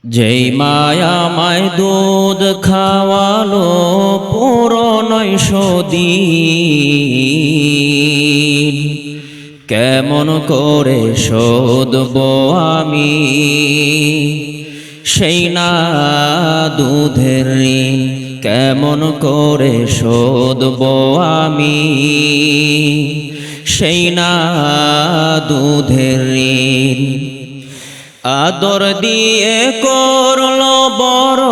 যেই মায়া মায় দুধ খাওয়ালো পুরো 900 দিন, কেমন করে শোধব আমি সেই না দুধের ঋণ, কেমন করে শোধব আমি সেই না দুধের ঋণ। আদর দিয়ে করলো বড়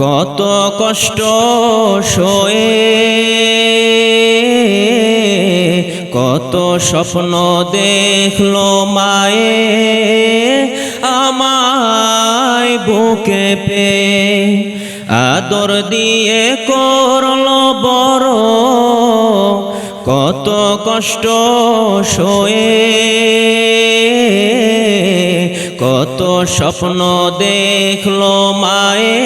কত কষ্ট সয়ে, কত স্বপ্ন দেখলো মায়ে আমায় বুকে পেয়ে। আদর দিয়ে করলো বড় কত কষ্ট সয়ে, কত স্বপ্ন দেখলো মায়ে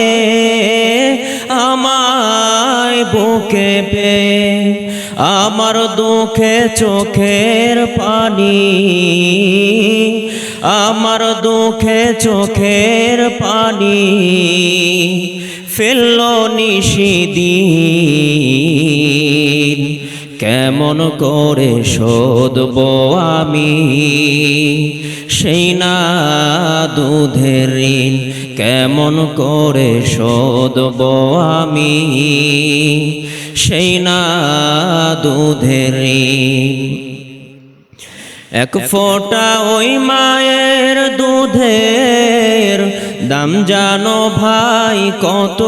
আমায় বুকে পেয়ে। আমার দুঃখে চোখের পানি, আমার দুঃখে চোখের পানি ফেললো নিশিদিন, কেমন করে শোধব আমি সেই না দুধের ঋণ, কেমন করে শোধব আমি সেই না দুধের ঋণ। এক ফোঁটা ওই মায়ের দুধের দাম জানো ভাই কত,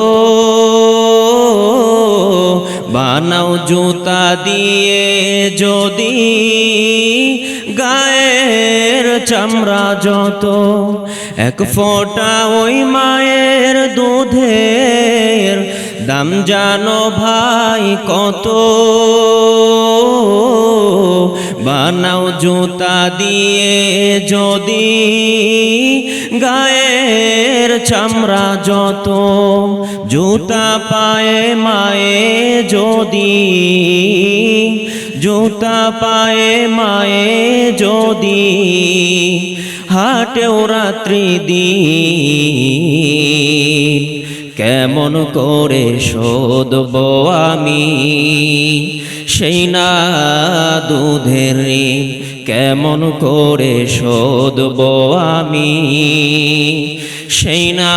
বানাও জুতা দিয়ে যদি গায়ের চামড়া যত। এক ফোঁটা ওই মায়ের দুধের দাম জানো ভাই কত, বানাও জুতা দিয়ে যদি গায়ের চামড়া যত। জুতা পায়ে মায়ে যদি, জুতা পায়ে মায়ে যদি হাটেও রাত্রি দিন, কেমন করে শোধব আমি সেই না দুধের ঋণ, কেমন করে শোধব আমি সেই না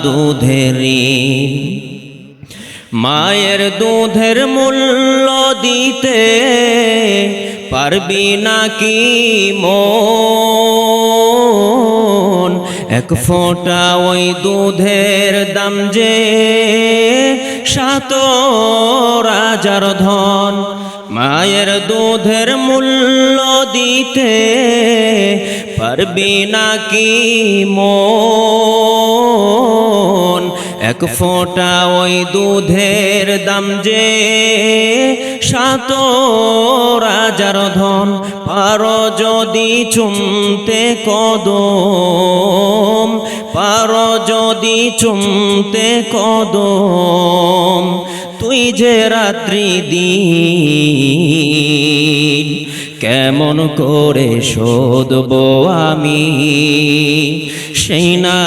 দুধের ঋণ। মায়ের দুধের মূল্য দিতে পারবি নাকি মন, এক ফোঁটা ওই দুধের দাম যে ৭,০০০ ধন। মায়ের দুধের মূল্য দিতে পারবি নাকি মন, এক ফোঁটা ওই দুধের দাম যে ৭,০০০ ধন। পারো যদি চুমতে কদম, পারো যদি চুমতে কদম, তুই যে রাত্রি দিন কেমন করে শোধব আমি সেই না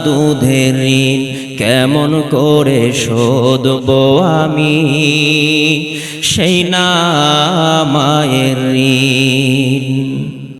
দুধের ঋণ, কেমন করে শোধব আমি সেই না মায়ের ঋণ।